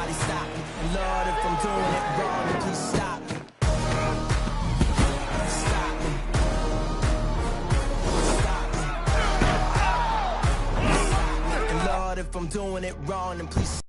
somebody stop me. And Lord, if I'm doing it wrong, then please stop me. Stop me. Stop me. And Lord, if I'm doing it wrong, then please stop me.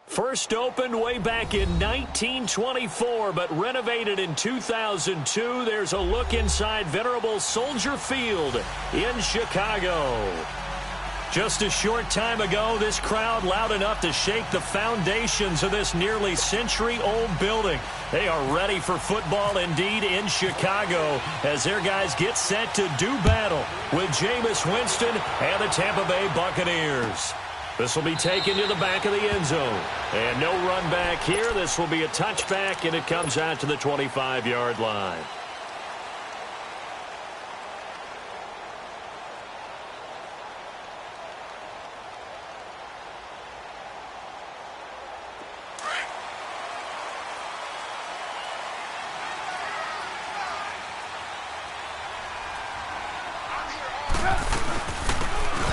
First opened way back in 1924, but renovated in 2002. There's a look inside venerable Soldier Field in Chicago. Just a short time ago, this crowd loud enough to shake the foundations of this nearly century-old building. They are ready for football indeed in Chicago as their guys get set to do battle with Jameis Winston and the Tampa Bay Buccaneers. This will be taken to the back of the end zone. And no run back here. This will be a touchback, and it comes out to the 25-yard line.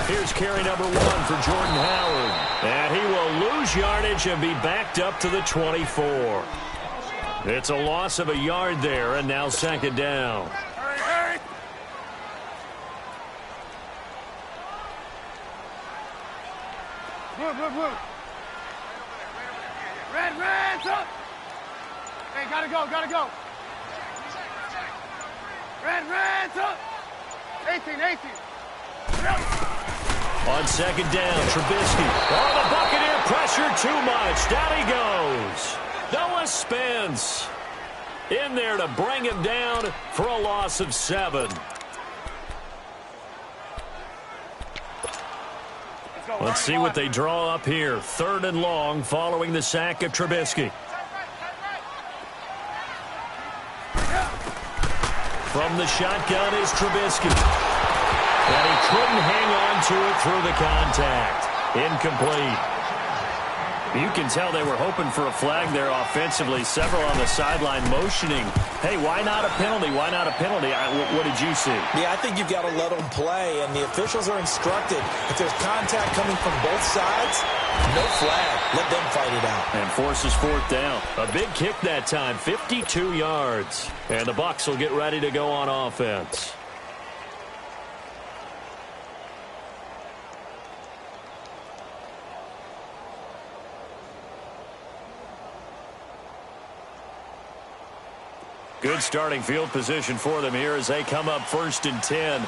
Here's carry number 1 for Jordan Howard. And he will lose yardage and be backed up to the 24. It's a loss of a yard there, and now second down. Hurry. Move. Red, up. Hey, gotta go. Red, up. 18. On second down, Trubisky. Oh, the Buccaneer pressure too much. Down he goes. Noah Spence in there to bring him down for a loss of 7. Let's see what they draw up here. 3rd and long following the sack of Trubisky. From the shotgun is Trubisky. And he couldn't hang on to it through the contact. Incomplete. You can tell they were hoping for a flag there offensively. Several on the sideline motioning. Hey, why not a penalty? Why not a penalty? What did you see? Yeah, I think you've got to let them play, and the officials are instructed. If there's contact coming from both sides, no flag. Let them fight it out. And forces 4th down. A big kick that time, 52 yards. And the Bucs will get ready to go on offense. Good starting field position for them here as they come up 1st and 10.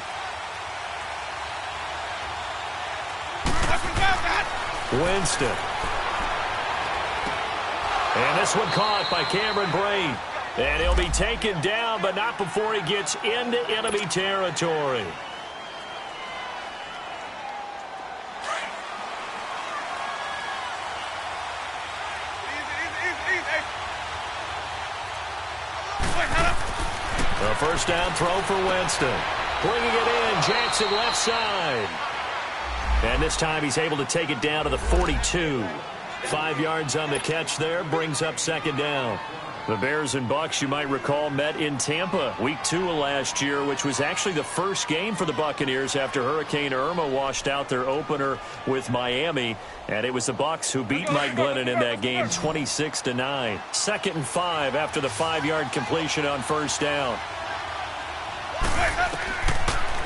Winston. And this one caught by Cameron Brate. And he'll be taken down, but not before he gets into enemy territory. A first down throw for Winston. Bringing it in, Jackson left side. And this time he's able to take it down to the 42. 5 yards on the catch there, brings up second down. The Bears and Bucs, you might recall, met in Tampa week 2 of last year, which was actually the first game for the Buccaneers after Hurricane Irma washed out their opener with Miami. And it was the Bucs who beat Mike Glennon in that game 26-9. 2nd and 5 after the 5-yard completion on first down.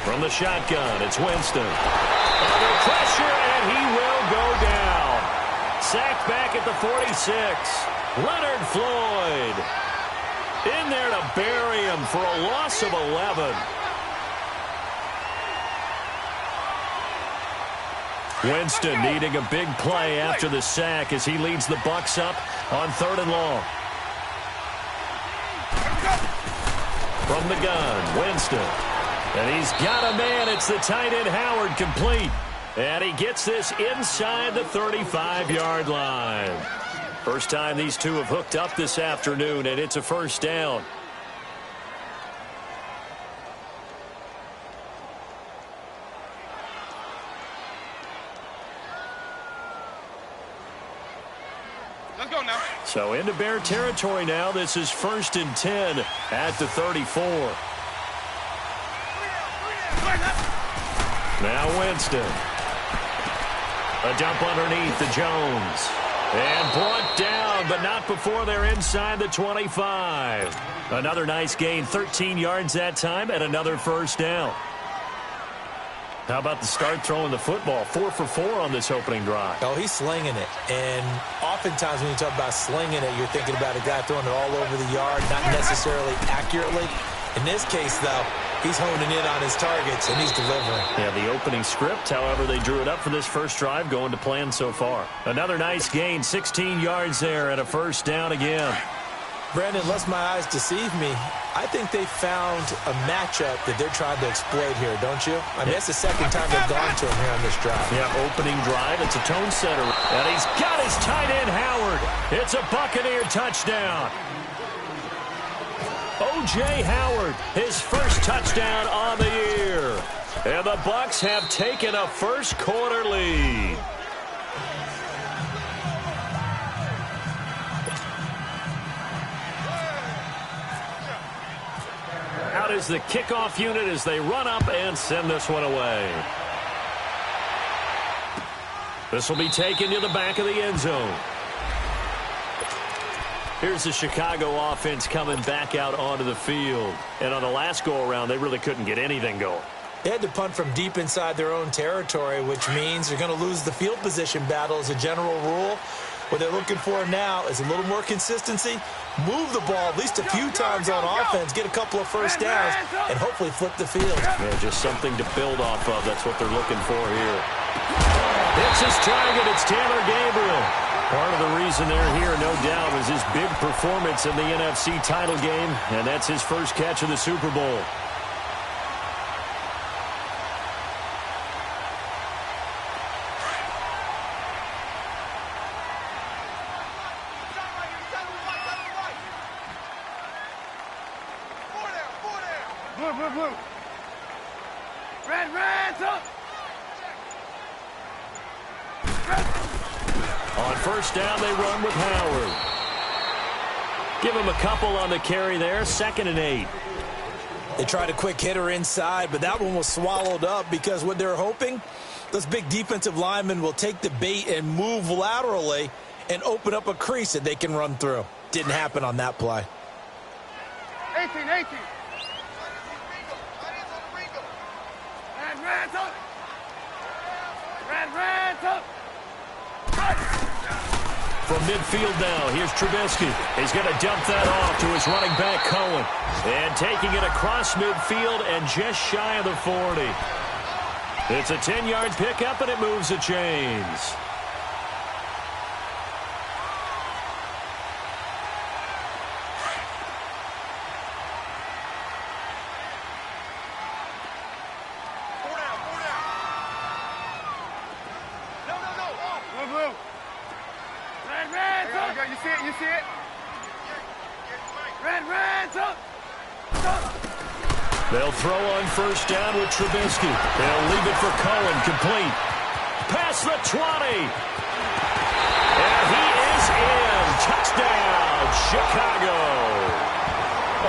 From the shotgun, it's Winston. Under pressure, and he will go down. Sacked back at the 46. Leonard Floyd in there to bury him for a loss of 11. Winston needing a big play after the sack as he leads the Bucs up on 3rd and long. From the gun, Winston. And he's got a man. It's the tight end Howard, complete. And he gets this inside the 35-yard line. First time these two have hooked up this afternoon, and it's a first down. Let's go now. So into Bear territory now. This is 1st and 10 at the 34. Now Winston. A dump underneath to Jones. And brought down, but not before they're inside the 25. Another nice gain, 13 yards that time, and another first down. How about the start throwing the football? 4 for 4 on this opening drive. Oh, he's slinging it. And oftentimes when you talk about slinging it, you're thinking about a guy throwing it all over the yard, not necessarily accurately. In this case, though, he's honing in on his targets, and he's delivering. Yeah, the opening script, however, they drew it up for this first drive, going to plan so far. Another nice gain, 16 yards there, and a first down again. Brandon, unless my eyes deceive me, I think they found a matchup that they're trying to exploit here, don't you? I mean, that's the second time they've gone to him here on this drive. Yeah, opening drive, it's a tone setter. And he's got his tight end, Howard. It's a Buccaneer touchdown. O.J. Howard, his first touchdown on the year. And the Bucs have taken a first quarter lead. Out is the kickoff unit as they run up and send this one away. This will be taken to the back of the end zone. Here's the Chicago offense coming back out onto the field. And on the last go-around, they really couldn't get anything going. They had to punt from deep inside their own territory, which means they're going to lose the field position battle as a general rule. What they're looking for now is a little more consistency, move the ball at least a few times on offense, get a couple of first downs, and hopefully flip the field. Yeah, just something to build off of. That's what they're looking for here. It's his target. It's Taylor Gabriel. Part of the reason they're here, no doubt, was his big performance in the NFC title game, and that's his first catch of the Super Bowl. Blue, blue, blue. Red, red, up. On first down, they run with Howard. Give him a couple on the carry there. 2nd and 8. They tried a quick hitter inside, but that one was swallowed up because what they're hoping, those big defensive linemen will take the bait and move laterally and open up a crease that they can run through. Didn't happen on that play. 18, 18. Red, red, up. Red, red, up. From midfield now, here's Trubisky. He's going to dump that off to his running back, Cohen. And taking it across midfield and just shy of the 40. It's a 10-yard pickup, and it moves the chains. You see it? You see it? Red, red, up. They'll throw on first down with Trubisky. They'll leave it for Cohen, complete. Past the 20. And he is in. Touchdown, Chicago.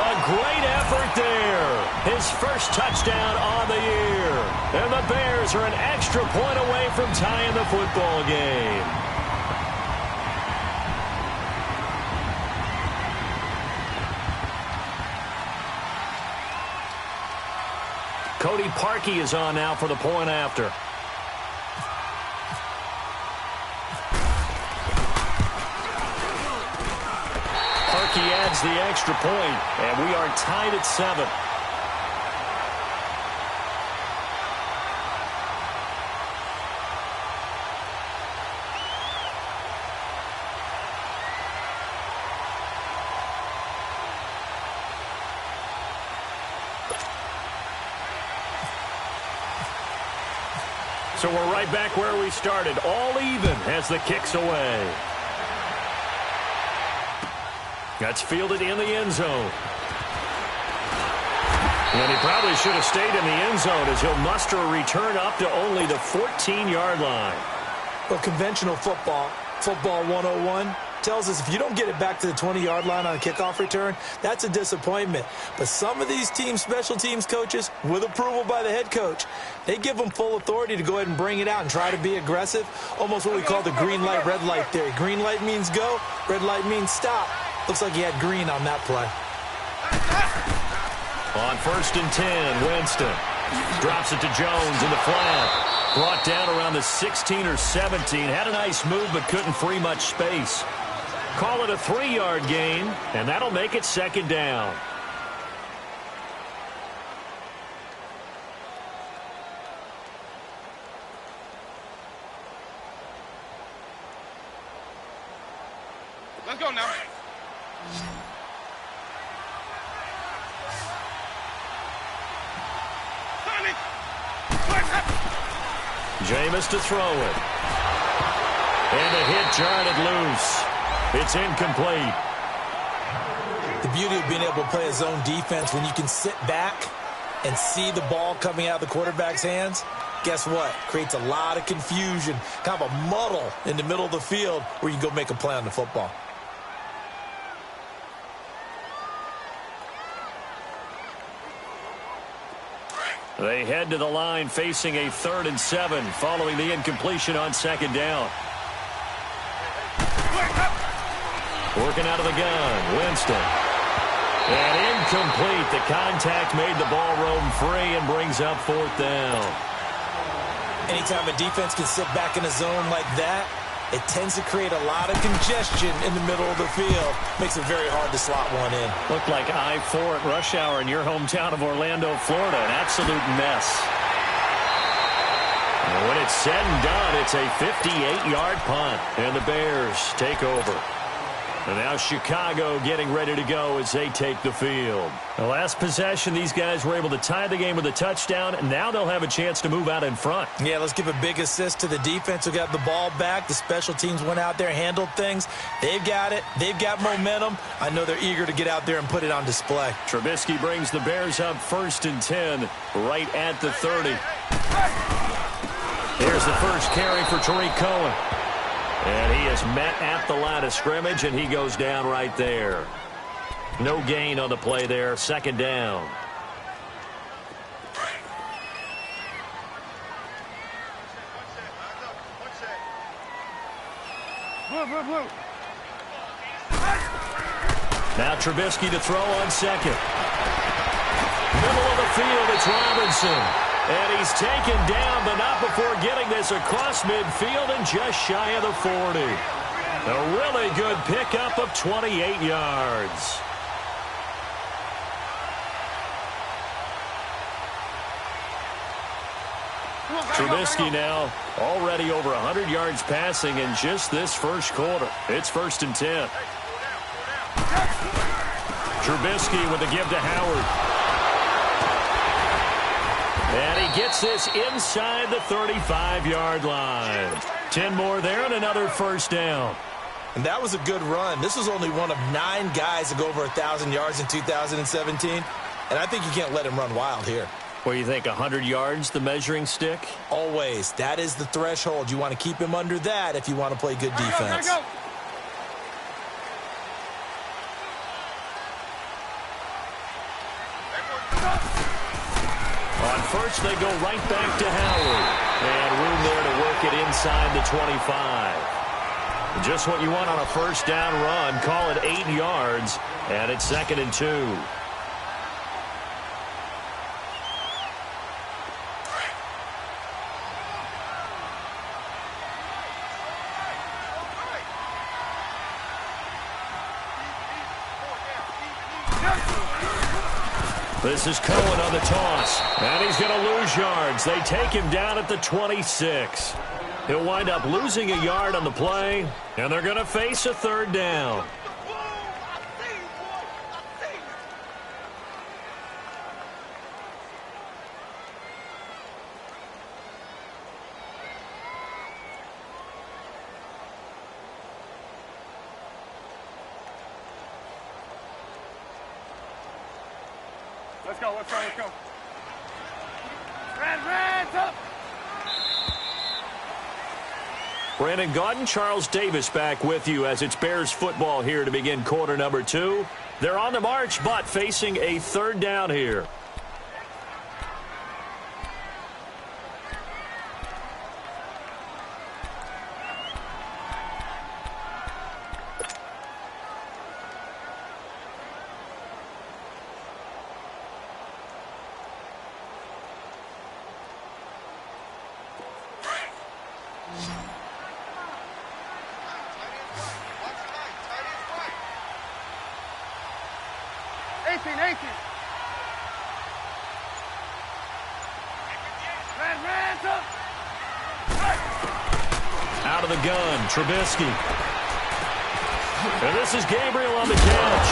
A great effort there. His first touchdown on the year. And the Bears are an extra point away from tying the football game. Cody Parkey is on now for the point after. Parkey adds the extra point, and we are tied at 7. So we're right back where we started, all even as the kick's away. That's fielded in the end zone. And he probably should have stayed in the end zone as he'll muster a return up to only the 14-yard line. Well, conventional football 101, tells us if you don't get it back to the 20-yard line on a kickoff return, that's a disappointment. But some of these team special teams coaches, with approval by the head coach, they give them full authority to go ahead and bring it out and try to be aggressive, almost what we call the green light, red light theory. Green light means go, red light means stop. Looks like he had green on that play. On 1st and 10, Winston drops it to Jones in the flat. Brought down around the 16 or 17. Had a nice move but couldn't free much space. Call it a 3-yard gain, and that'll make it 2nd down. Let's go now. Jameis to throw it. And the hit jarred loose. It's incomplete. The beauty of being able to play a zone defense when you can sit back and see the ball coming out of the quarterback's hands, guess what? Creates a lot of confusion, kind of a muddle in the middle of the field where you can go make a play on the football. They head to the line facing a 3rd and 7 following the incompletion on 2nd down. Working out of the gun, Winston. And incomplete. The contact made the ball roam free and brings up 4th down. Anytime a defense can sit back in a zone like that, it tends to create a lot of congestion in the middle of the field. Makes it very hard to slot one in. Looked like I-4 at rush hour in your hometown of Orlando, Florida. An absolute mess. And when it's said and done, it's a 58-yard punt. And the Bears take over. And now Chicago getting ready to go as they take the field. The last possession, these guys were able to tie the game with a touchdown, and now they'll have a chance to move out in front. Yeah, let's give a big assist to the defense who got the ball back. The special teams went out there, handled things. They've got it. They've got momentum. I know they're eager to get out there and put it on display. Trubisky brings the Bears up 1st and 10, right at the 30. Here's the first carry for Tariq Cohen. And he is met at the line of scrimmage, and he goes down right there. No gain on the play there. 2nd down. Blue. Now Trubisky to throw on 2nd. Middle of the field, it's Robinson. And he's taken down, but not before getting this across midfield and just shy of the 40. A really good pickup of 28 yards. Trubisky now already over 100 yards passing in just this first quarter. It's 1st and 10. Trubisky with the give to Howard. And he gets this inside the 35-yard line. 10 more there and another 1st down. And that was a good run. This was only one of 9 guys to go over 1,000 yards in 2017. and I think you can't let him run wild here. Where you think 100 yards, the measuring stick? Always. That is the threshold. You want to keep him under that if you want to play good defense. Go. On first, they go right back to Howard. And room there to work it inside the 25. Just what you want on a first down run. Call it 8 yards, and it's 2nd and 2. This is Cohen on the toss, and he's going to lose yards. They take him down at the 26. He'll wind up losing a yard on the play, and they're going to face a 3rd down. Let's go, let's go, let's go. Red, up! Brandon Gaudin, Charles Davis back with you as it's Bears football here to begin quarter number 2. They're on the march, but facing a 3rd down here. Out of the gun, Trubisky. And this is Gabriel on the catch.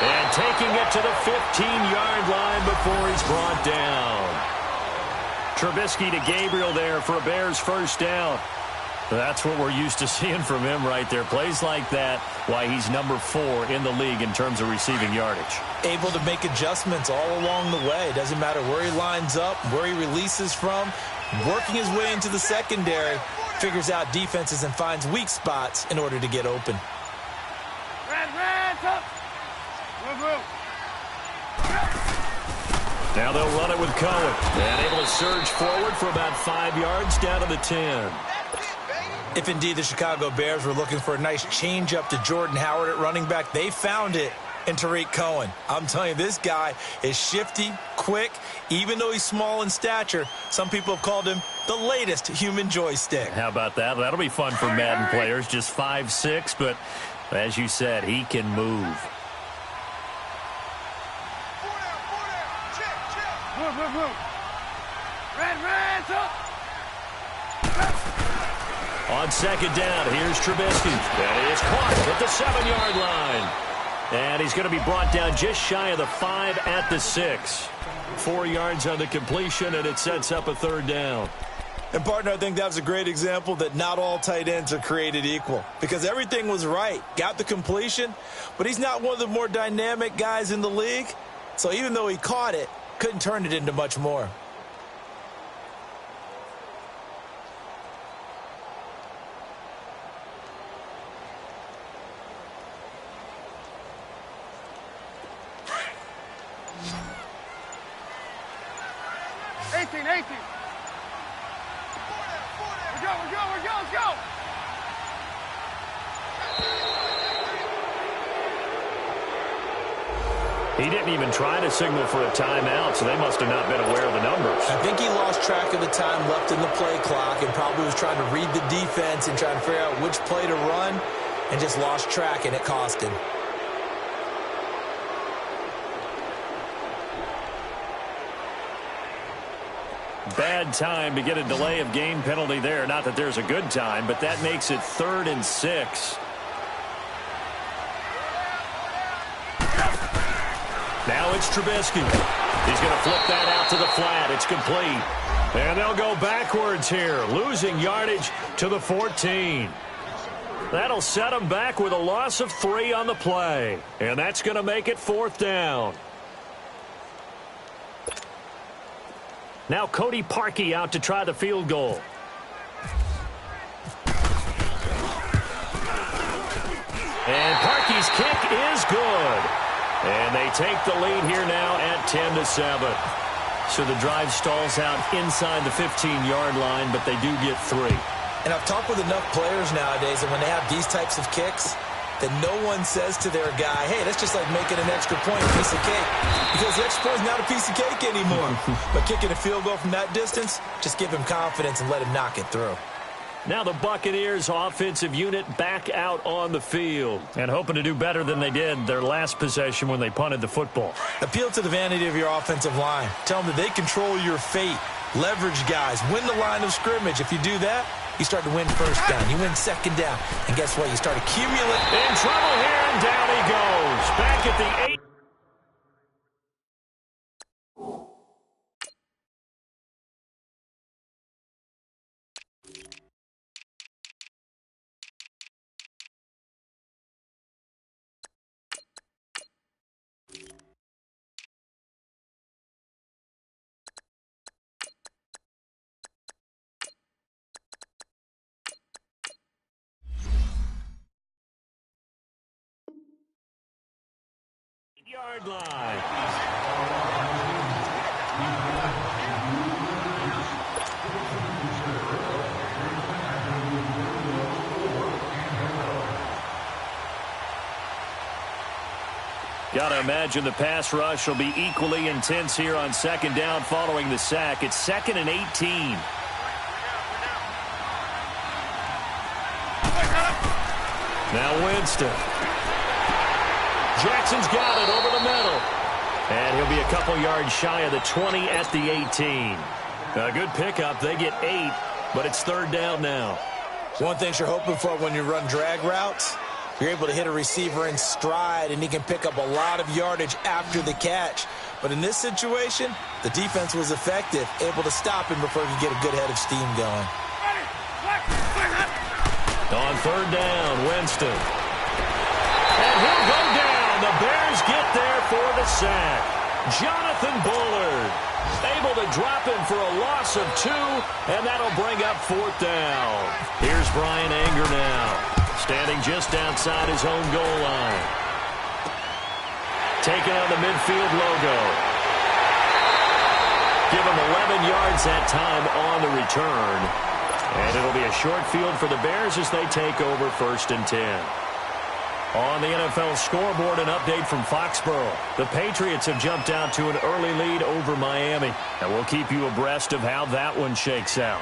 And taking it to the 15-yard line before he's brought down. Trubisky to Gabriel there for a Bears first down. That's what we're used to seeing from him right there. Plays like that, why he's number 4 in the league in terms of receiving yardage. Able to make adjustments all along the way. Doesn't matter where he lines up, where he releases from. Working his way into the secondary, figures out defenses and finds weak spots in order to get open. Red, up! Move. Now they'll run it with Cohen. And able to surge forward for about 5 yards down to the 10. If indeed the Chicago Bears were looking for a nice change-up to Jordan Howard at running back, they found it in Tariq Cohen. I'm telling you, this guy is shifty, quick. Even though he's small in stature, some people have called him the latest human joystick. How about that? That'll be fun for Madden players. Just 5'6", but as you said, he can move. Move. Red, up! On second down, here's Trubisky. And he is caught at the 7-yard line. And he's going to be brought down just shy of the 5 at the 6. 4 yards on the completion, and it sets up a 3rd down. And, partner, I think that was a great example that not all tight ends are created equal. Because everything was right. Got the completion, but he's not one of the more dynamic guys in the league. So even though he caught it, couldn't turn it into much more. Let's go! He didn't even try to signal for a timeout, so they must have not been aware of the numbers. I think he lost track of the time left in the play clock and probably was trying to read the defense and trying to figure out which play to run and just lost track, and it cost him. Bad time to get a delay of game penalty there. Not that there's a good time, but that makes it 3rd and 6. Now it's Trubisky. He's going to flip that out to the flat. It's complete. And they'll go backwards here, losing yardage to the 14. That'll set them back with a loss of 3 on the play. And that's going to make it 4th down. Now Cody Parkey out to try the field goal. And Parkey's kick is good. And they take the lead here now at 10-7. So the drive stalls out inside the 15-yard line, but they do get 3. And I've talked with enough players nowadays, and when they have these types of kicks, that no one says to their guy, hey, that's just like making an extra point, a piece of cake. Because the extra point is not a piece of cake anymore. But kicking a field goal from that distance, just give him confidence and let him knock it through. Now the Buccaneers offensive unit back out on the field and hoping to do better than they did their last possession when they punted the football. Appeal to the vanity of your offensive line. Tell them that they control your fate. Leverage guys. Win the line of scrimmage. If you do that, you start to win first down. You win second down. And guess what? You start accumulating. In trouble here, and down he goes. Back at the 8. Yard line. Gotta imagine the pass rush will be equally intense here on second down following the sack. It's 2nd and 18. Now Winston. Jackson's got it over the middle. And he'll be a couple yards shy of the 20 at the 18. A good pickup. They get 8, but it's 3rd down now. One thing you're hoping for when you run drag routes, you're able to hit a receiver in stride, and he can pick up a lot of yardage after the catch. But in this situation, the defense was effective, able to stop him before he could get a good head of steam going. On 3rd down, Winston. And he'll go down. The Bears get there for the sack. Jonathan Bullard able to drop him for a loss of 2, and that'll bring up 4th down. Here's Brian Anger now, standing just outside his own goal line. Taking on the midfield logo. Give him 11 yards that time on the return. And it'll be a short field for the Bears as they take over 1st and 10. On the NFL scoreboard, an update from Foxborough. The Patriots have jumped out to an early lead over Miami. And we'll keep you abreast of how that one shakes out.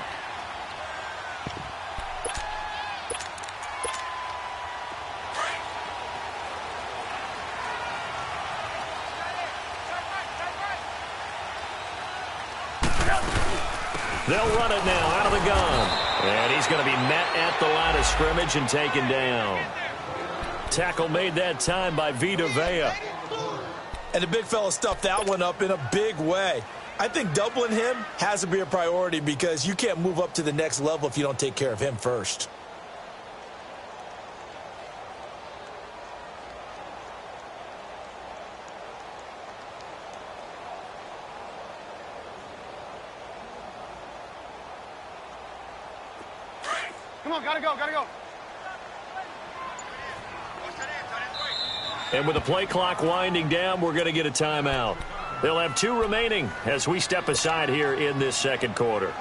They'll run it now out of the gun. And he's going to be met at the line of scrimmage and taken down. Tackle made that time by Vita Vea. And the big fella stuffed that one up in a big way. I think doubling him has to be a priority because you can't move up to the next level if you don't take care of him first. Come on, gotta go, gotta go. And with the play clock winding down, we're going to get a timeout. They'll have 2 remaining as we step aside here in this 2nd quarter.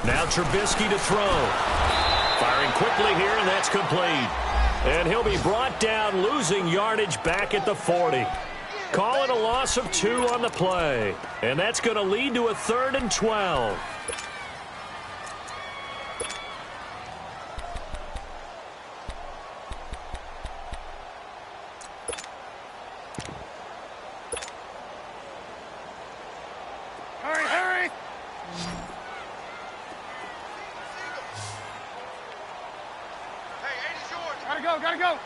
Now Trubisky to throw. Firing quickly here, and that's complete. And he'll be brought down, losing yardage back at the 40. Call it a loss of 2 on the play. And that's going to lead to a 3rd and 12. gotta go.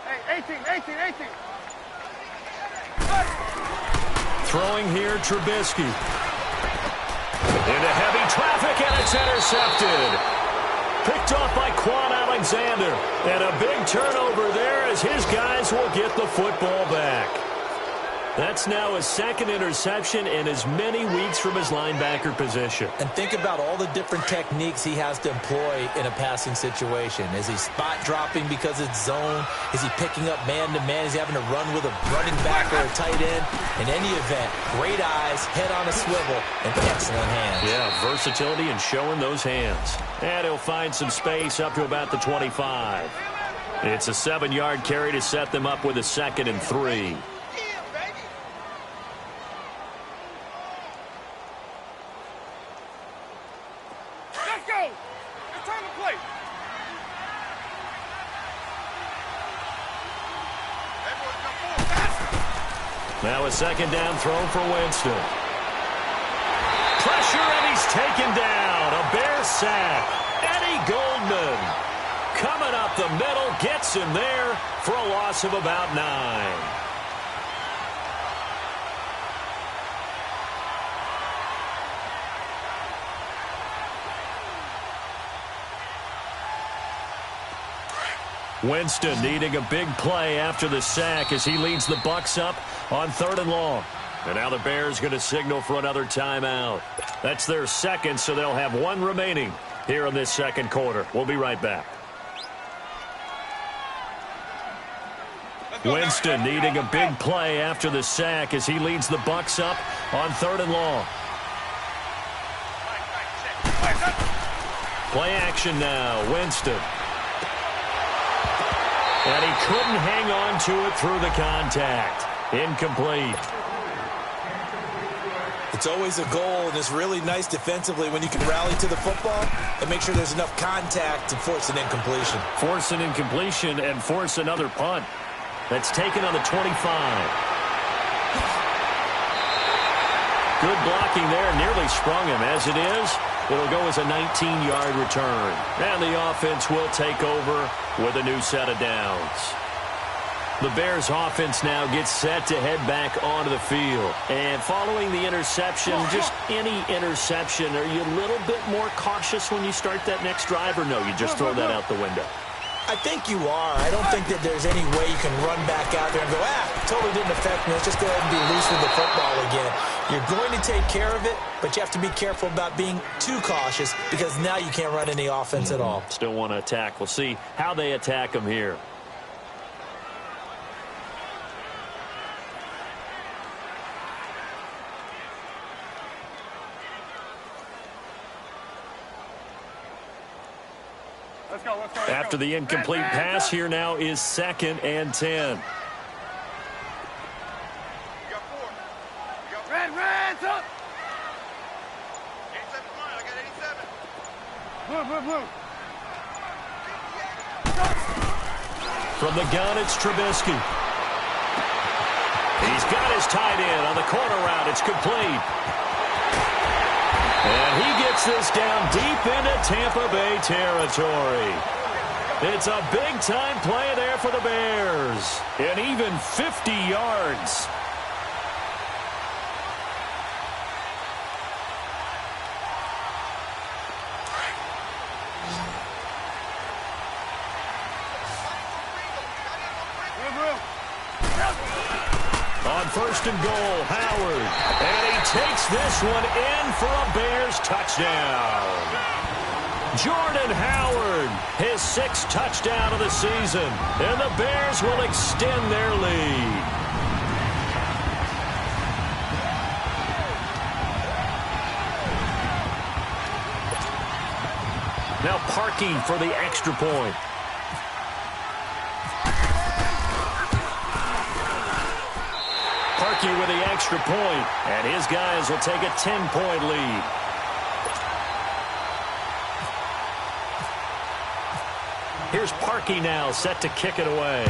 Hey, 18. Throwing here, Trubisky. Into heavy traffic, and it's intercepted. Picked off by Quan Alexander. And a big turnover there as his guys will get the football back. That's now his second interception in as many weeks from his linebacker position. And think about all the different techniques he has to employ in a passing situation. Is he spot dropping because it's zone? Is he picking up man-to-man? Is he having to run with a running back or a tight end? In any event, great eyes, head on a swivel, and excellent hands. Yeah, versatility and showing those hands. And he'll find some space up to about the 25. It's a 7-yard carry to set them up with a 2nd and 3. Now a 2nd down throw for Winston. Pressure, and he's taken down. A Bear sack. Eddie Goldman coming up the middle, gets him there for a loss of about 9. Winston needing a big play after the sack as he leads the Bucs up on 3rd and long. And now the Bears going to signal for another timeout. That's their second, so they'll have 1 remaining here in this second quarter. We'll be right back. Winston needing a big play after the sack as he leads the Bucs up on 3rd and long. Play action now. Winston. And he couldn't hang on to it through the contact. Incomplete. It's always a goal, and it's really nice defensively when you can rally to the football and make sure there's enough contact to force an incompletion. Force an incompletion and force another punt. That's taken on the 25. Good blocking there. Nearly sprung him. As it is, it'll go as a 19-yard return. And the offense will take over with a new set of downs. The Bears offense now gets set to head back onto the field. And following the interception, just any interception, are you a little bit more cautious when you start that next drive, or no, you just throw that out the window? I think you are. I don't think that there's any way you can run back out there and go, totally didn't affect me. Let's just go ahead and be loose with the football again. You're going to take care of it, but you have to be careful about being too cautious because now you can't run any offense at all. Still want to attack. We'll see how they attack them here. Let's go. After the incomplete pass, here now is 2nd and 10. You got 4. Reds up. 87 mine. I got 87. Blue. From the gun, it's Trubisky. He's got his tight end on the corner route. It's complete. And he gets this down deep into Tampa Bay territory. It's a big-time play there for the Bears. And even 50 yards. On 1st and goal, Howard. And he takes this one in for a Bears touchdown. Jordan Howard, his 6th touchdown of the season. And the Bears will extend their lead. Now Parkey for the extra point. Parkey with the extra point, and his guys will take a 10-point lead. Here's Parkey now, set to kick it away.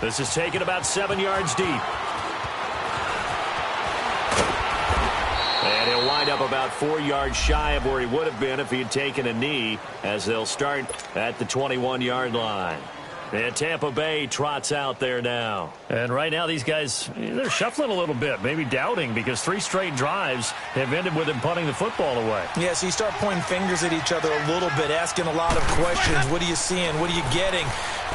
This is taken about 7 yards deep. And he'll wind up about 4 yards shy of where he would have been if he had taken a knee, as they'll start at the 21-yard line. And Tampa Bay trots out there now. And right now, these guys, they're shuffling a little bit, maybe doubting, because 3 straight drives have ended with them punting the football away. Yeah, so you start pointing fingers at each other a little bit, asking a lot of questions. What are you seeing? What are you getting?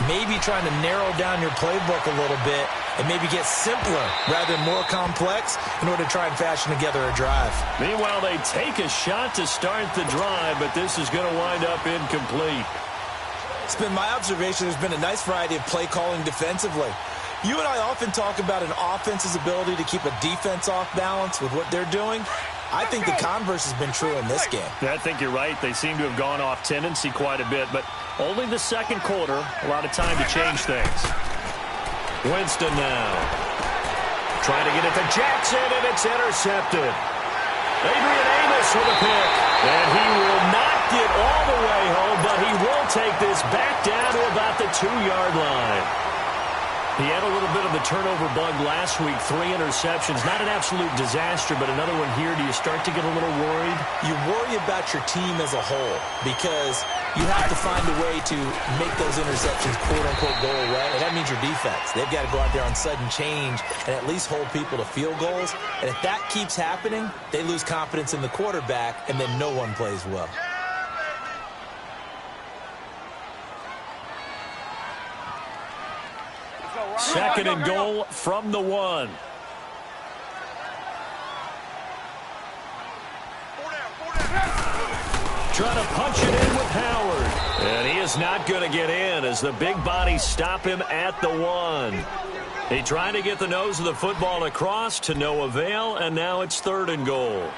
Maybe trying to narrow down your playbook a little bit and maybe get simpler rather than more complex in order to try and fashion together a drive. Meanwhile, they take a shot to start the drive, but this is going to wind up incomplete. It's been my observation there's been a nice variety of play calling defensively. You and I often talk about an offense's ability to keep a defense off balance with what they're doing. I think the converse has been true in this game. I think you're right. They seem to have gone off tendency quite a bit, but only the second quarter, a lot of time to change things. Winston now. Trying to get it to Jackson, and it's intercepted. Adrian Amos with a pick. And he will not get all the way home, but he will take this back down to about the 2-yard line. He had a little bit of the turnover bug last week, 3 interceptions. Not an absolute disaster, but another one here. Do you start to get a little worried? You worry about your team as a whole because you have to find a way to make those interceptions, quote-unquote, go away, and that means your defense. They've got to go out there on sudden change and at least hold people to field goals. And if that keeps happening, they lose confidence in the quarterback, and then no one plays well. Second and goal from the 1. Trying to punch it in with Howard. And he is not going to get in as the big bodies stop him at the 1. He tried to get the nose of the football across to no avail, and now it's 3rd and goal.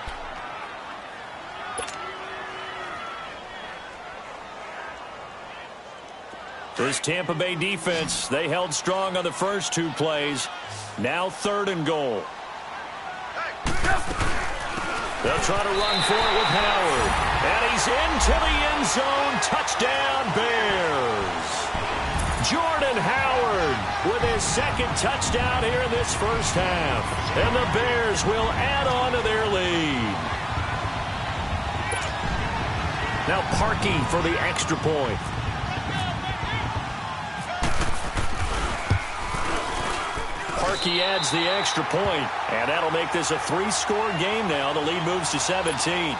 This Tampa Bay defense, they held strong on the first 2 plays. Now 3rd and goal. They'll try to run for it with Howard. And he's into the end zone. Touchdown, Bears. Jordan Howard with his 2nd touchdown here in this first half. And the Bears will add on to their lead. Now Parkey for the extra point. Parkey adds the extra point, and that'll make this a 3-score game now. The lead moves to 17.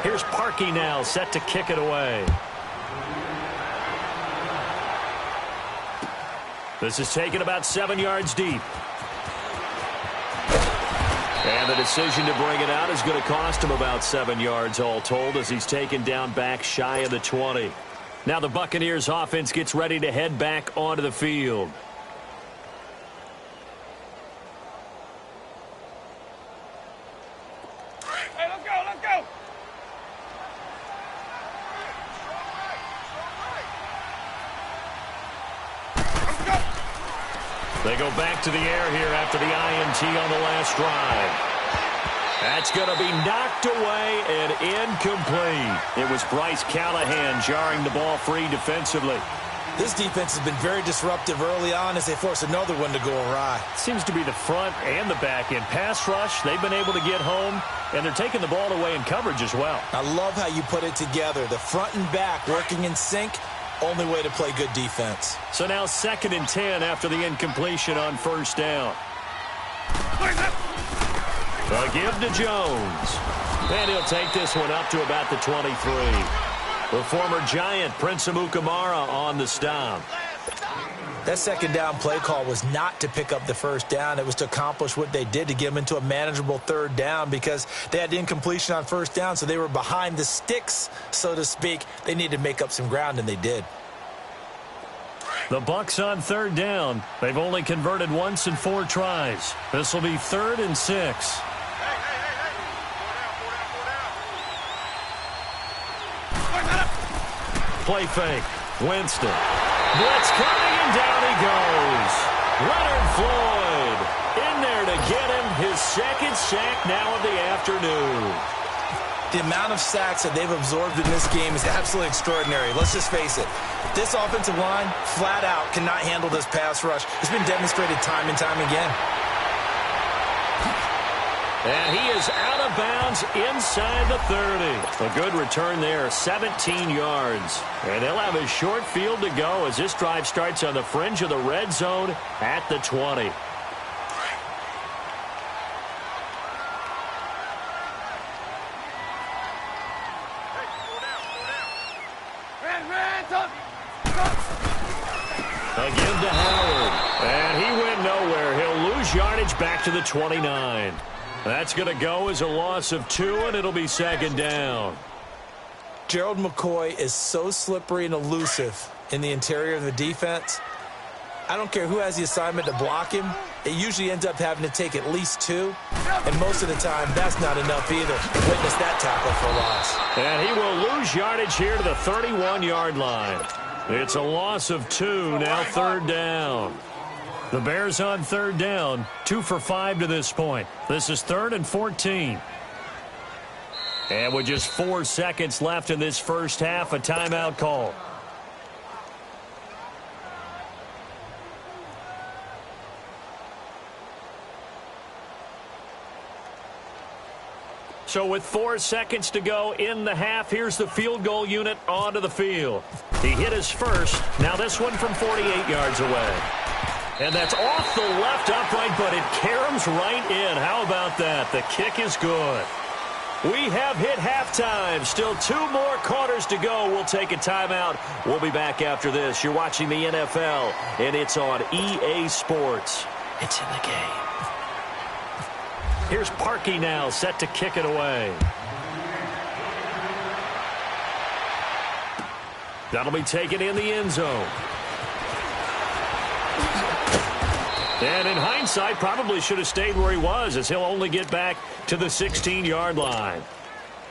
Here's Parkey now, set to kick it away. This is taken about 7 yards deep. And the decision to bring it out is going to cost him about 7 yards all told as he's taken down back shy of the 20. Now the Buccaneers offense gets ready to head back onto the field. Hey, let's go, let's go. They go back to the air here after the INT on the last drive. That's going to be knocked away and incomplete. It was Bryce Callahan jarring the ball free defensively. This defense has been very disruptive early on as they force another one to go awry. Seems to be the front and the back end. Pass rush, they've been able to get home, and they're taking the ball away in coverage as well. I love how you put it together. The front and back working in sync, only way to play good defense. So now 2nd and 10 after the incompletion on 1st down. A give to Jones. And he'll take this one up to about the 23. The former Giant, Prince Amukamara, on the stop. That 2nd down play call was not to pick up the 1st down. It was to accomplish what they did to get them into a manageable 3rd down because they had the incompletion on 1st down, so they were behind the sticks, so to speak. They needed to make up some ground, and they did. The Bucs on 3rd down. They've only converted once in 4 tries. This will be 3rd and 6. Play fake. Winston. Blitz coming, and down he goes. Leonard Floyd in there to get him his 2nd sack now of the afternoon. The amount of sacks that they've absorbed in this game is absolutely extraordinary. Let's just face it. This offensive line, flat out, cannot handle this pass rush. It's been demonstrated time and time again. And he is out of bounds inside the 30. A good return there, 17 yards. And they'll have a short field to go as this drive starts on the fringe of the red zone at the 20. Again to Howard. And he went nowhere. He'll lose yardage back to the 29. That's going to go as a loss of 2, and it'll be second down. Gerald McCoy is so slippery and elusive in the interior of the defense. I don't care who has the assignment to block him. It usually ends up having to take at least 2. And most of the time, that's not enough either. Witness that tackle for loss. And he will lose yardage here to the 31-yard line. It's a loss of 2, now third down. The Bears on third down, 2 for 5 to this point. This is 3rd and 14. And with just 4 seconds left in this first half, a timeout call. So with 4 seconds to go in the half, here's the field goal unit onto the field. He hit his first. Now this one from 48 yards away. And that's off the left upright, but it caroms right in. How about that? The kick is good. We have hit halftime. Still 2 more quarters to go. We'll take a timeout. We'll be back after this. You're watching the NFL, and it's on EA Sports. It's in the game. Here's Parkey now, set to kick it away. That'll be taken in the end zone. And in hindsight, probably should have stayed where he was, as he'll only get back to the 16-yard line.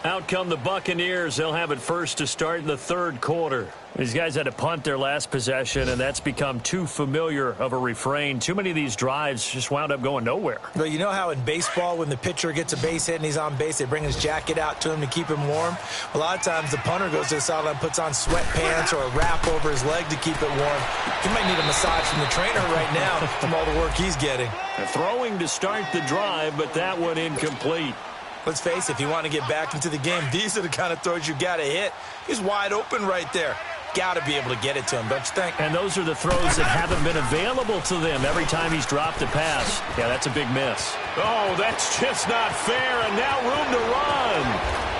Out come the Buccaneers. They'll have it first to start in the third quarter. These guys had to punt their last possession, and that's become too familiar of a refrain. Too many of these drives just wound up going nowhere. Well, you know how in baseball, when the pitcher gets a base hit and he's on base, they bring his jacket out to him to keep him warm? A lot of times the punter goes to the sideline, puts on sweatpants or a wrap over his leg to keep it warm. He might need a massage from the trainer right now from all the work he's getting. Throwing to start the drive, but that one incomplete. Let's face it, if you want to get back into the game, these are the kind of throws you got to hit. He's wide open right there. Got to be able to get it to him, don't you think? And those are the throws that haven't been available to them every time he's dropped a pass. Yeah, that's a big miss. Oh, that's just not fair, and now room to run.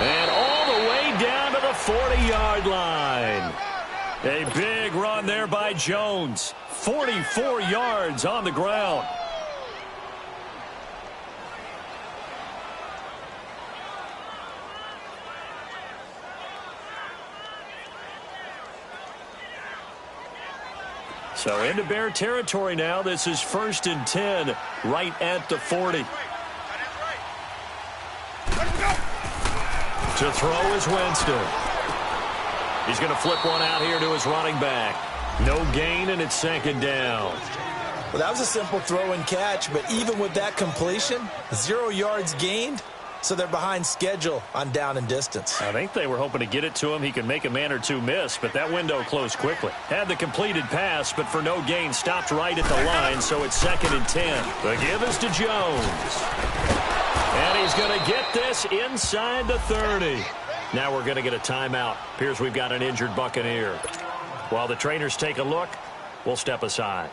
And all the way down to the 40-yard line. A big run there by Jones. 44 yards on the ground. So into Bear territory now. This is 1st and 10 right at the 40. To throw is Winston. He's going to flip one out here to his running back. No gain, and it's second down. Well, that was a simple throw and catch, but even with that completion, 0 yards gained. So they're behind schedule on down and distance. I think they were hoping to get it to him. He could make a man or two miss, but that window closed quickly. Had the completed pass, but for no gain, stopped right at the line, so it's 2nd and 10. The give is to Jones. And he's going to get this inside the 30. Now we're going to get a timeout. Appears we've got an injured Buccaneer. While the trainers take a look, we'll step aside.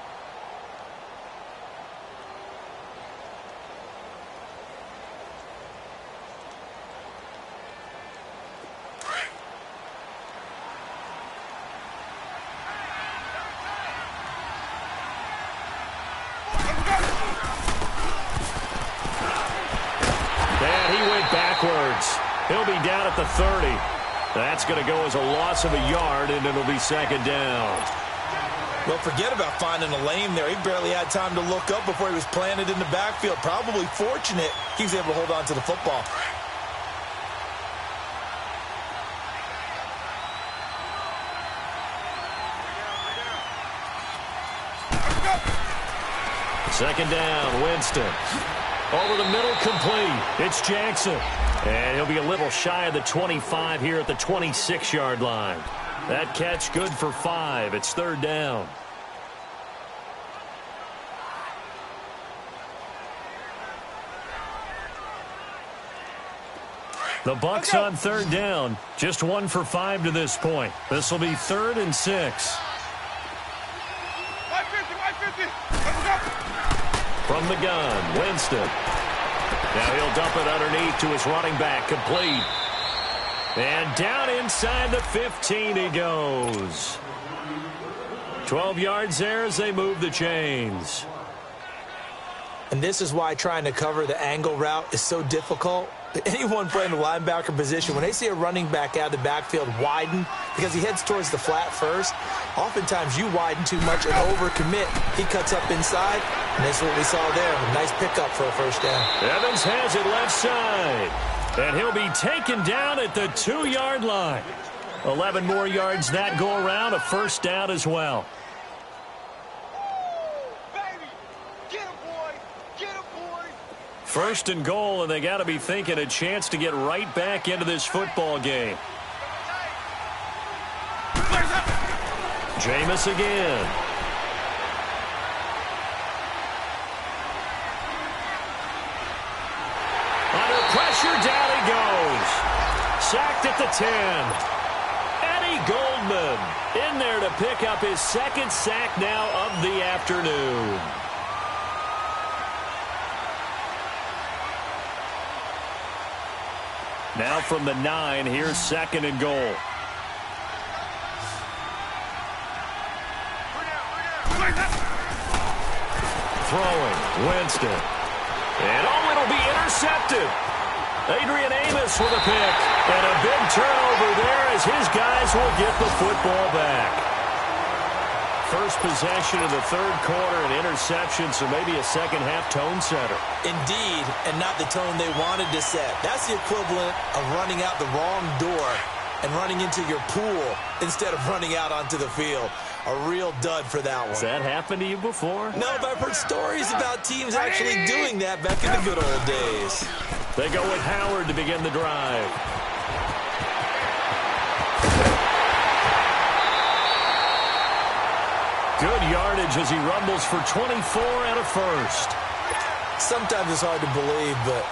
Backwards. He'll be down at the 30. That's going to go as a loss of a yard, and it'll be second down. Well, forget about finding a lane there. He barely had time to look up before he was planted in the backfield. Probably fortunate he was able to hold on to the football. Second down, Winston. Over the middle, complete. It's Jackson. And he'll be a little shy of the 25 here at the 26-yard line. That catch good for 5. It's third down. The Bucs on third down. Just 1 for 5 to this point. This will be 3rd and 6. From the gun, Winston. Now he'll dump it underneath to his running back, complete. And down inside the 15 he goes. 12 yards there as they move the chains. And this is why trying to cover the angle route is so difficult. Anyone playing the linebacker position, when they see a running back out of the backfield widen because he heads towards the flat first, oftentimes you widen too much and overcommit. He cuts up inside, and that's what we saw there. A nice pickup for a first down. Evans has it left side, and he'll be taken down at the 2-yard line. 11 more yards that go around, a first down as well. First and goal, and they got to be thinking a chance to get right back into this football game. Jameis again. Under pressure, down he goes. Sacked at the 10. Eddie Goldman in there to pick up his 2nd sack now of the afternoon. Now from the 9, here's 2nd and goal. Throwing, Winston. And it'll be intercepted. Adrian Amos with a pick. And a big turnover there as his guys will get the football back. First possession of the 3rd quarter, an interception, so maybe a second-half tone setter. Indeed, and not the tone they wanted to set. That's the equivalent of running out the wrong door and running into your pool instead of running out onto the field. A real dud for that one. Has that happened to you before? No, but I've heard stories about teams actually doing that back in the good old days. They go with Howard to begin the drive. Good yardage as he rumbles for 24 and a first. Sometimes it's hard to believe, but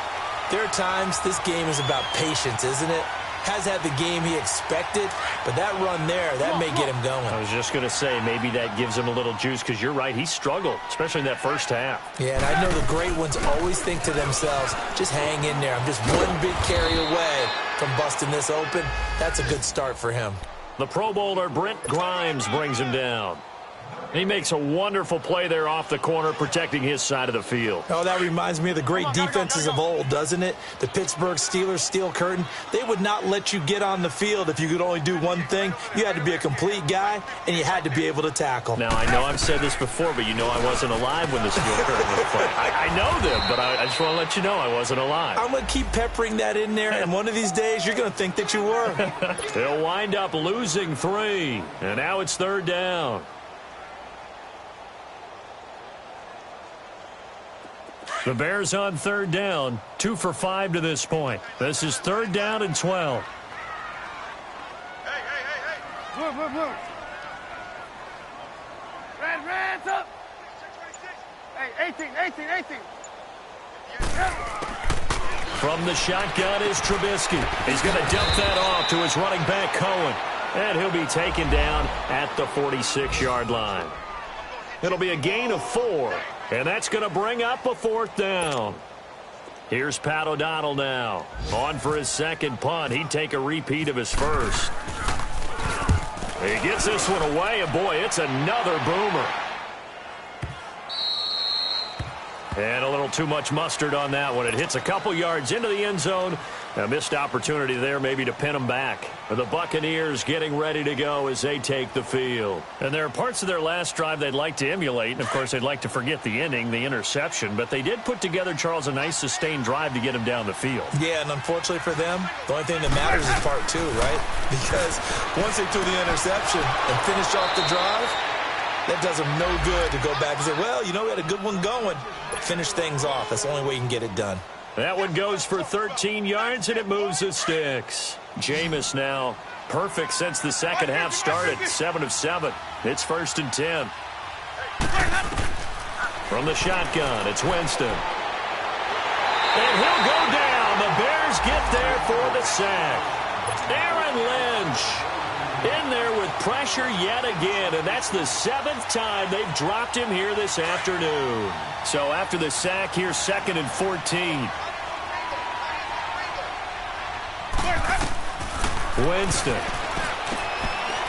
there are times this game is about patience, isn't it? Has had the game he expected, but that run there, that may get him going. I was just going to say, maybe that gives him a little juice, because you're right, he struggled, especially in that first half. Yeah, and I know the great ones always think to themselves, just hang in there. I'm just one big carry away from busting this open. That's a good start for him. The Pro Bowler Brent Grimes brings him down. He makes a wonderful play there off the corner, protecting his side of the field. Oh, that reminds me of the great defenses of old, doesn't it? The Pittsburgh Steelers steel curtain. They would not let you get on the field if you could only do one thing. You had to be a complete guy, and you had to be able to tackle. Now, I know I've said this before, but you know I wasn't alive when the steel curtain was played. I know them, but I just want to let you know I wasn't alive. I'm going to keep peppering that in there, and one of these days you're going to think that you were. They'll wind up losing 3, and now it's 3rd down. The Bears on 3rd down, 2 for 5 to this point. This is 3rd down and 12. Hey. Move. Red, up. Hey, 18. From the shotgun is Trubisky. He's going to dump that off to his running back, Cohen. And he'll be taken down at the 46-yard line. It'll be a gain of 4. And that's going to bring up a 4th down. Here's Pat O'Donnell now. On for his 2nd punt. He'd take a repeat of his first. He gets this one away, and boy, it's another boomer. And a little too much mustard on that one. It hits a couple yards into the end zone. A missed opportunity there maybe to pin them back. The Buccaneers getting ready to go as they take the field. And there are parts of their last drive they'd like to emulate. And, of course, they'd like to forget the ending, the interception. But they did put together, Charles, a nice sustained drive to get him down the field. Yeah, and unfortunately for them, the only thing that matters is part 2, right? Because once they threw the interception and finished off the drive, that does them no good to go back and say, well, we had a good one going. Finish things off. That's the only way you can get it done. That one goes for 13 yards, and it moves the sticks. Jameis now perfect since the second half started, 7 of 7. It's 1st and 10. From the shotgun, it's Winston. And he'll go down. The Bears get there for the sack. Aaron Lynch in there with pressure yet again, and that's the 7th time they've dropped him here this afternoon. So after the sack, here's 2nd and 14. Winston.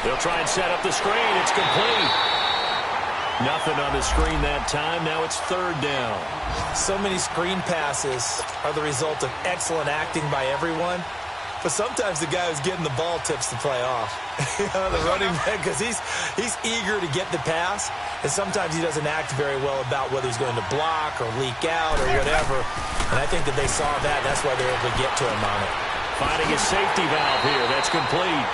They'll try and set up the screen. It's complete. Nothing on the screen that time. Now it's 3rd down. So many screen passes are the result of excellent acting by everyone. But sometimes the guy who's getting the ball tips the play off. The running back, because he's eager to get the pass, and sometimes he doesn't act very well about whether he's going to block or leak out or whatever. And I think that they saw that. That's why they're able to get to him on it. Finding his safety valve here. That's complete.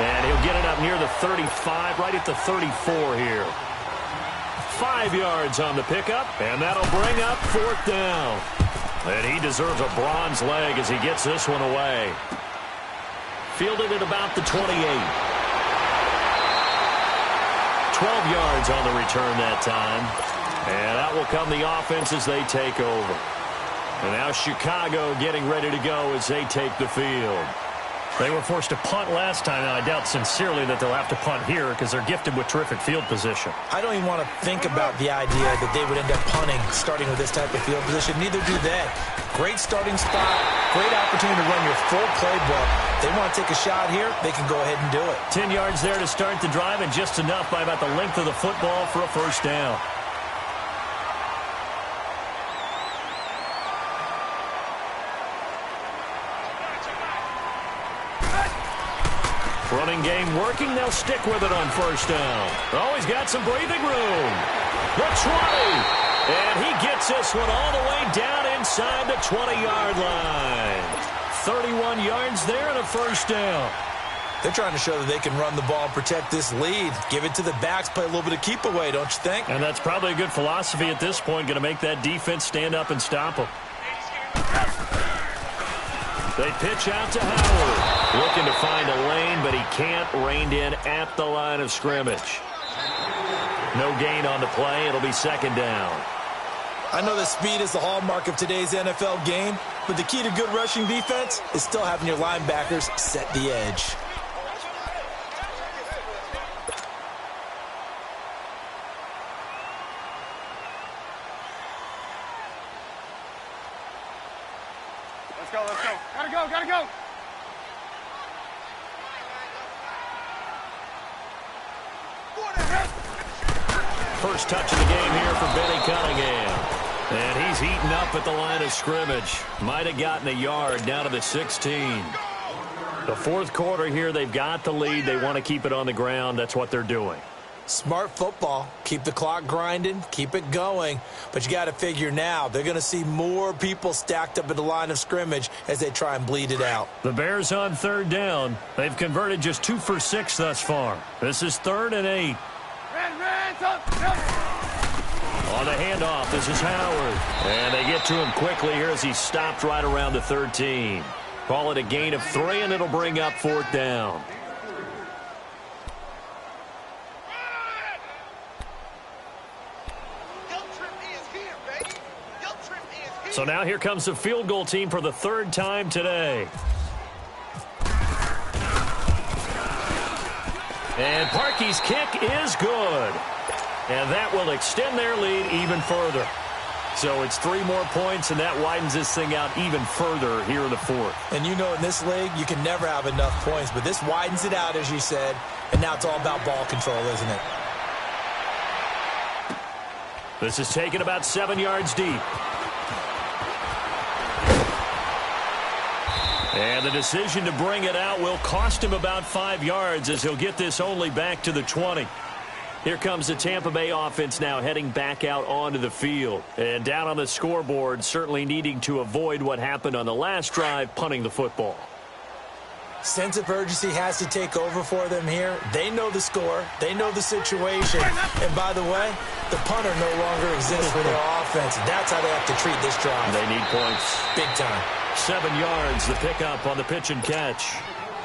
And he'll get it up near the 35, right at the 34 here. 5 yards on the pickup, and that'll bring up 4th down. And he deserves a bronze leg as he gets this one away. Fielded at about the 28. 12 yards on the return that time. And out will come the offense as they take over. And now Chicago getting ready to go as they take the field. They were forced to punt last time, and I doubt sincerely that they'll have to punt here because they're gifted with terrific field position. I don't even want to think about the idea that they would end up punting starting with this type of field position. Neither do they. Great starting spot, great opportunity to run your full playbook. They want to take a shot here, they can go ahead and do it. 10 yards there to start the drive, and just enough by about the length of the football for a 1st down. Running game working. They'll stick with it on 1st down. Always got some breathing room. The 20. And he gets this one all the way down inside the 20-yard line. 31 yards there and a 1st down. They're trying to show that they can run the ball and protect this lead. Give it to the backs, play a little bit of keep away, don't you think? And that's probably a good philosophy at this point. Going to make that defense stand up and stop them. They pitch out to Howard. Looking to find a lane, but he can't. Reined in at the line of scrimmage. No gain on the play. It'll be 2nd down. I know that speed is the hallmark of today's NFL game, but the key to good rushing defense is still having your linebackers set the edge. Let's go, let's go. Gotta go, gotta go. First touch of the game here for Benny Cunningham. And he's heating up at the line of scrimmage. Might have gotten a yard down to the 16. The 4th quarter here, they've got the lead. They want to keep it on the ground. That's what they're doing. Smart football. Keep the clock grinding. Keep it going. But you got to figure now, they're going to see more people stacked up at the line of scrimmage as they try and bleed it out. The Bears on 3rd down. They've converted just 2 for 6 thus far. This is 3rd and 8. On the handoff, this is Howard. And they get to him quickly here as he stopped right around the 13. Call it a gain of 3, and it'll bring up 4th down. So now here comes the field goal team for the 3rd time today. And Parkey's kick is good. And that will extend their lead even further. So it's 3 more points, and that widens this thing out even further here in the 4th. And you know in this league, you can never have enough points, but this widens it out, as you said, and now it's all about ball control, isn't it? This is taken about 7 yards deep. And the decision to bring it out will cost him about 5 yards as he'll get this only back to the 20. Here comes the Tampa Bay offense now heading back out onto the field. And down on the scoreboard, certainly needing to avoid what happened on the last drive, punting the football. Sense of urgency has to take over for them here. They know the score. They know the situation. And by the way, the punter no longer exists for their offense. That's how they have to treat this drive. They need points. Big time. 7 yards, the pickup on the pitch and catch.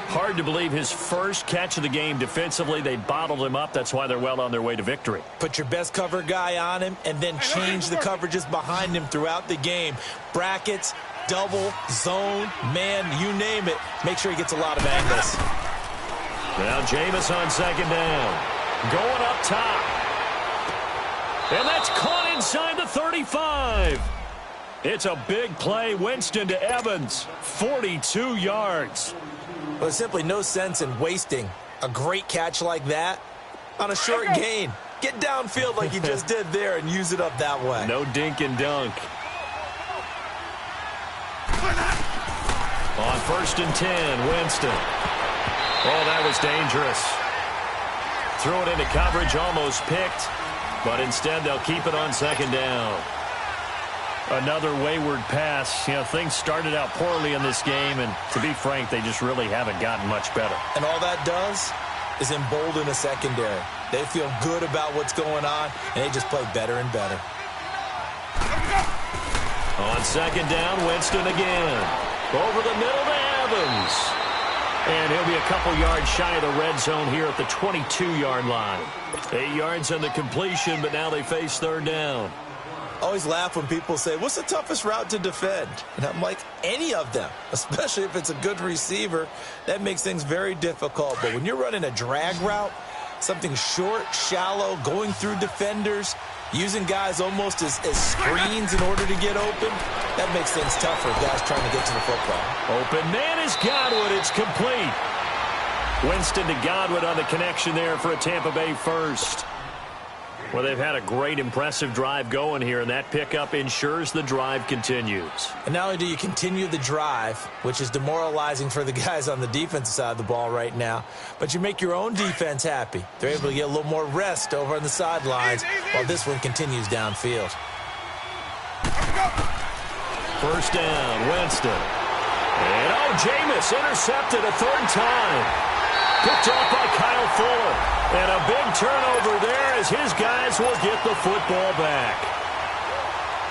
Hard to believe his first catch of the game defensively. They bottled him up. That's why they're well on their way to victory. Put your best cover guy on him and then change the coverages behind him throughout the game. Brackets, double, zone, man, you name it. Make sure he gets a lot of angles. Now Jameis on second down. Going up top. And that's caught inside the 35. It's a big play. Winston to Evans. 42 yards. Well, there's simply no sense in wasting a great catch like that on a short gain. Get downfield like you just did there and use it up that way. No dink and dunk. On 1st and 10, Winston. Oh, that was dangerous. Threw it into coverage, almost picked. But instead, they'll keep it on second down. Another wayward pass. You know, things started out poorly in this game, and to be frank, they just really haven't gotten much better. And all that does is embolden a secondary. They feel good about what's going on, and they just play better and better. On second down, Winston again. Over the middle to Evans. And he'll be a couple yards shy of the red zone here at the 22-yard line. 8 yards on the completion, but now they face third down. I always laugh when people say, what's the toughest route to defend? And I'm like, any of them, especially if it's a good receiver. That makes things very difficult. But when you're running a drag route, something short, shallow, going through defenders, using guys almost as screens in order to get open, that makes things tougher if guys trying to get to the football. Open man is Godwin. It's complete. Winston to Godwin on the connection there for a Tampa Bay first. Well, they've had a great, impressive drive going here, and that pickup ensures the drive continues. And not only do you continue the drive, which is demoralizing for the guys on the defensive side of the ball right now, but you make your own defense happy. They're able to get a little more rest over on the sidelines while this one continues downfield. First down, Winston. And, Jameis intercepted a third time. Picked off by Kyle Fuller. And a big turnover there as his guys will get the football back.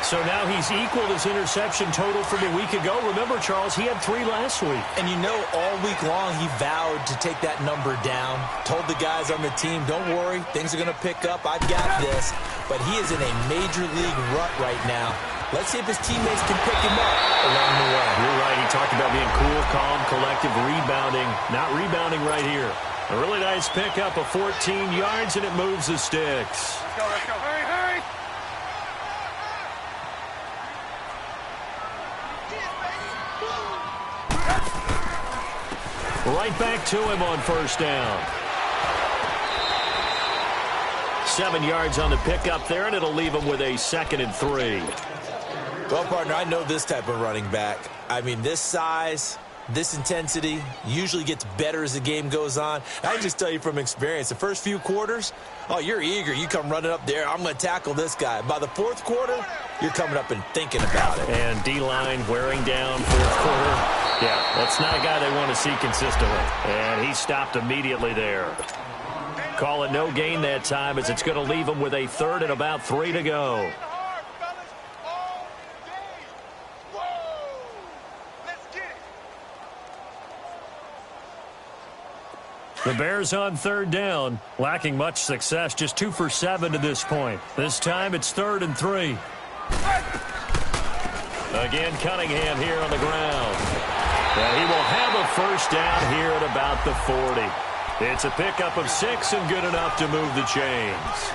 So now he's equaled his interception total from a week ago. Remember, Charles, he had 3 last week. And you know, all week long he vowed to take that number down. Told the guys on the team, don't worry, things are going to pick up. I've got this. But he is in a major league rut right now. Let's see if his teammates can pick him up along the way. You're right. He talked about being cool, calm, collective, rebounding. Not rebounding right here. A really nice pickup of 14 yards, and it moves the sticks. Let's go, let's go. Hurry, hurry. Right back to him on first down. 7 yards on the pickup there, and it'll leave him with a 2nd and 3. Well, partner, I know this type of running back. I mean, this size, this intensity usually gets better as the game goes on. I can just tell you from experience, the first few quarters, you're eager. You come running up there, I'm going to tackle this guy. By the 4th quarter, you're coming up and thinking about it. And D-line wearing down 4th quarter. Yeah, that's not a guy they want to see consistently. And he stopped immediately there. Call it no gain that time as it's going to leave him with a 3rd and about 3 to go. The Bears on 3rd down, lacking much success, just 2 for 7 to this point. This time it's 3rd and 3. Again, Cunningham here on the ground. And he will have a first down here at about the 40. It's a pickup of 6 and good enough to move the chains.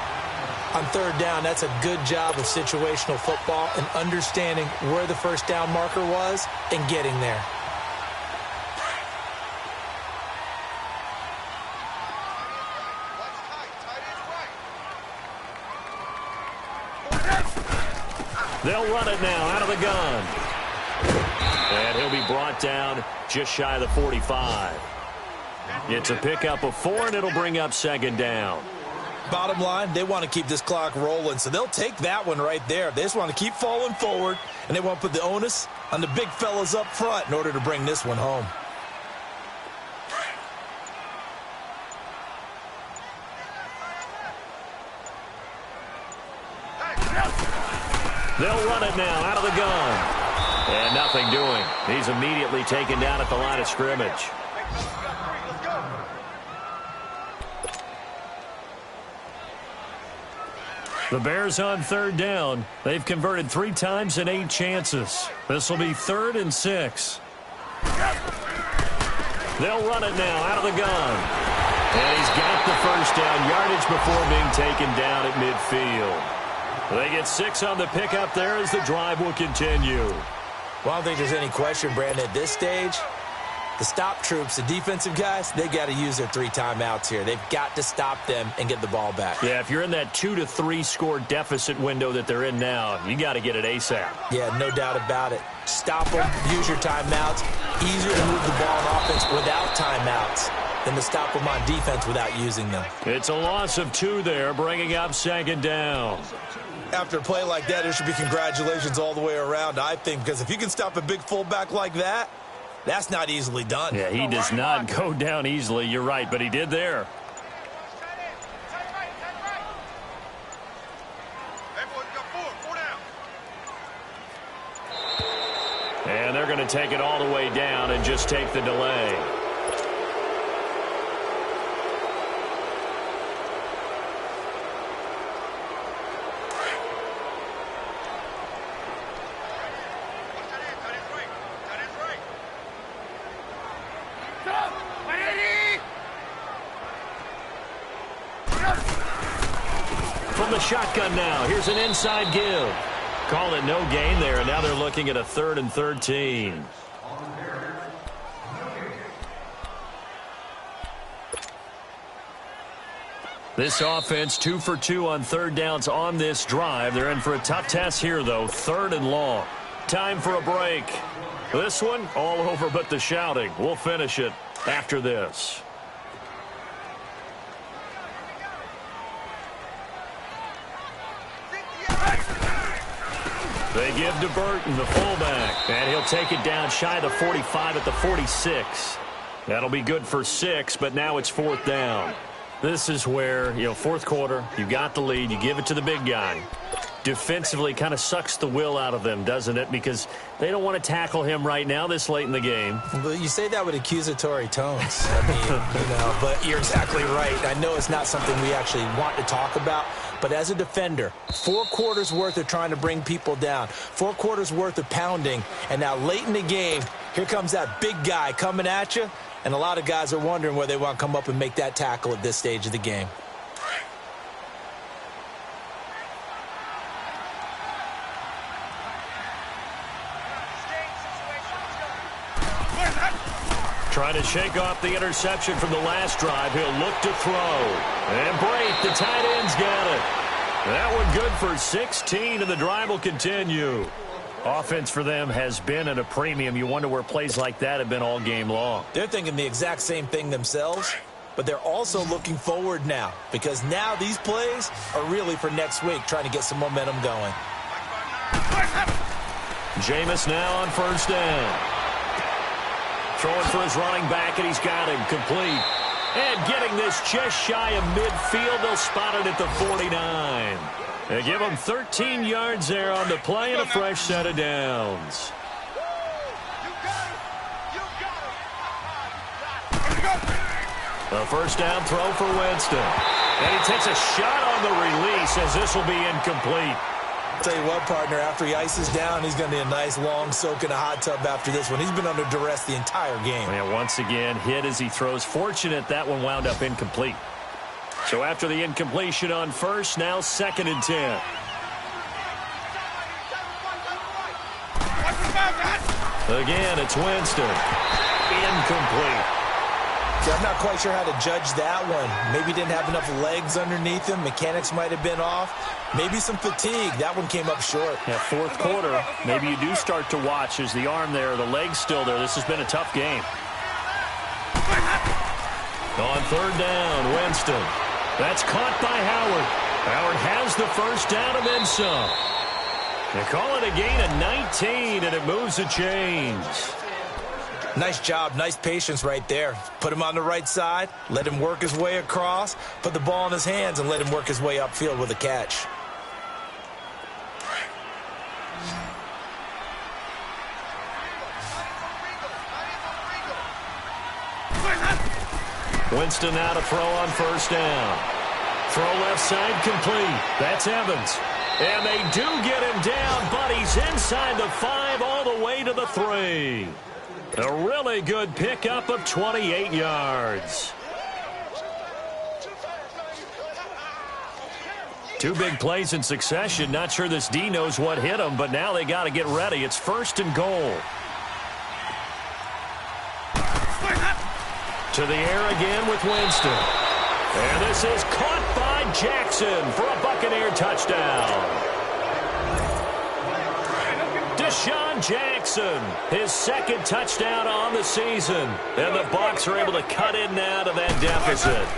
On 3rd down, that's a good job of situational football and understanding where the first down marker was and getting there. They'll run it now out of the gun. And he'll be brought down just shy of the 45. It's a pickup of 4, and it'll bring up 2nd down. Bottom line, they want to keep this clock rolling, so they'll take that one right there. They just want to keep falling forward, and they want to put the onus on the big fellas up front in order to bring this one home. They'll run it now out of the gun. And nothing doing. He's immediately taken down at the line of scrimmage. The Bears on third down. They've converted 3 times in 8 chances. This will be 3rd and 6. They'll run it now out of the gun. And he's got the first down yardage before being taken down at midfield. They get 6 on the pickup there as the drive will continue. Well, I don't think there's any question, Brandon, at this stage, the stop troops, the defensive guys, they got to use their 3 timeouts here. They've got to stop them and get the ball back. Yeah, if you're in that 2 to 3 score deficit window that they're in now, you got to get it ASAP. Yeah, no doubt about it. Stop them, use your timeouts. Easier to move the ball on offense without timeouts than to stop them on defense without using them. It's a loss of 2 there, bringing up 2nd down. After a play like that, there should be congratulations all the way around, I think, because if you can stop a big fullback like that, that's not easily done. Yeah, he does not go down easily. You're right, but he did there. And they're going to take it all the way down and just take the delay. From the shotgun now, here's an inside give. Call it no gain there, and now they're looking at a 3rd and 13. This offense 2 for 2 on 3rd downs on this drive. They're in for a tough test here, though, 3rd and long. Time for a break. This one, all over but the shouting. We'll finish it after this. They give to Burton, the fullback, and he'll take it down shy of the 45 at the 46. That'll be good for 6, but now it's 4th down. This is where, 4th quarter, you got the lead, you give it to the big guy. Defensively kind of sucks the will out of them, doesn't it? Because they don't want to tackle him right now this late in the game. Well, you say that with accusatory tones. I mean, but you're exactly right. I know it's not something we actually want to talk about, but as a defender, 4 quarters worth of trying to bring people down, 4 quarters worth of pounding, and now late in the game, here comes that big guy coming at you, and a lot of guys are wondering whether they want to come up and make that tackle at this stage of the game. Trying to shake off the interception from the last drive. He'll look to throw. And break. The tight end's got it. That one good for 16, and the drive will continue. Offense for them has been at a premium. You wonder where plays like that have been all game long. They're thinking the exact same thing themselves, but they're also looking forward now, because now these plays are really for next week, trying to get some momentum going. Jameis now on 1st down. Throwing for his running back, and he's got him complete. And getting this just shy of midfield. They'll spot it at the 49. They give him 13 yards there on the play and a fresh set of downs. A 1st down throw for Winston. And he takes a shot on the release as this will be incomplete. Tell you what, partner, after he ices down, he's going to need a nice long soak in a hot tub after this one. He's been under duress the entire game. And once again, hit as he throws. Fortunate that one wound up incomplete. So after the incompletion on 1st, now 2nd and 10. Again, it's Winston. Incomplete. See, I'm not quite sure how to judge that one. Maybe didn't have enough legs underneath him. Mechanics might have been off. Maybe some fatigue. That one came up short. Yeah, 4th quarter, maybe you do start to watch as the arm there, the leg's still there. This has been a tough game. On 3rd down, Winston. That's caught by Howard. Howard has the 1st down and then some. They call it a gain of 19, and it moves the chains. Nice job, nice patience right there. Put him on the right side, let him work his way across, put the ball in his hands, and let him work his way upfield with a catch. Winston now to throw on 1st down. Throw left side complete. That's Evans. And they do get him down, but he's inside the 5 all the way to the 3. A really good pickup of 28 yards. 2 big plays in succession. Not sure this D knows what hit him, but now they got to get ready. It's 1st and goal. To the air again with Winston. And this is caught by Jackson for a Buccaneer touchdown. Deshaun Jackson, his 2nd touchdown on the season. And the Bucs are able to cut in now to that deficit.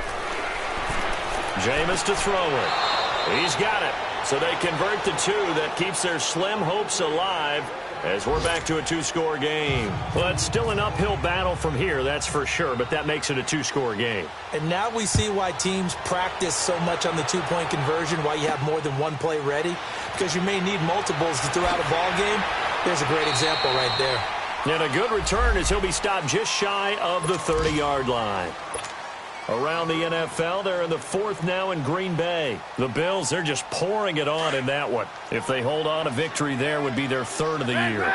Jameis to throw it. He's got it. So they convert the 2. That keeps their slim hopes alive as we're back to a 2-score game. Well, it's still an uphill battle from here, that's for sure, but that makes it a 2-score game. And now we see why teams practice so much on the 2-point conversion, why you have more than one play ready, because you may need multiples throughout a ball game. There's a great example right there. And a good return as he'll be stopped just shy of the 30-yard line. Around the NFL, they're in the 4th now in Green Bay. The Bills, they're just pouring it on in that one. If they hold on, a victory there would be their 3rd of the year.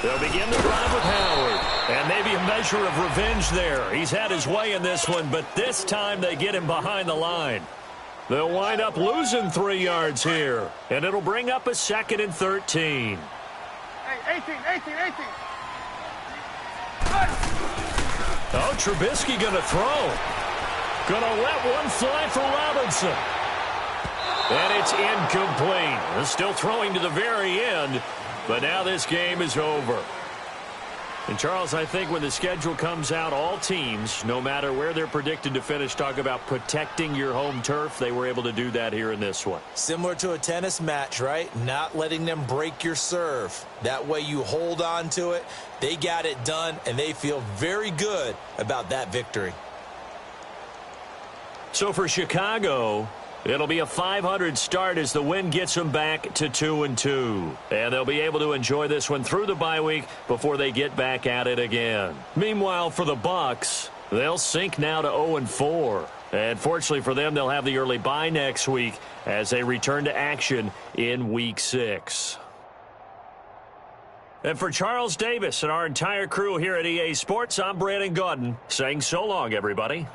They'll begin the drive with Howard. And maybe a measure of revenge there. He's had his way in this one, but this time they get him behind the line. They'll wind up losing 3 yards here. And it'll bring up a 2nd and 13. Hey, 18. Oh, Trubisky going to throw. Going to let one fly for Robinson. And it's incomplete. They're still throwing to the very end, but now this game is over. And, Charles, I think when the schedule comes out, all teams, no matter where they're predicted to finish, talk about protecting your home turf. They were able to do that here in this one. Similar to a tennis match, right? Not letting them break your serve. That way you hold on to it. They got it done, and they feel very good about that victory. So for Chicago, it'll be a 500 start as the win gets them back to 2-2. And they'll be able to enjoy this one through the bye week before they get back at it again. Meanwhile, for the Bucs, they'll sink now to 0-4. And fortunately for them, they'll have the early bye next week as they return to action in Week 6. And for Charles Davis and our entire crew here at EA Sports, I'm Brandon Gaudin saying so long, everybody.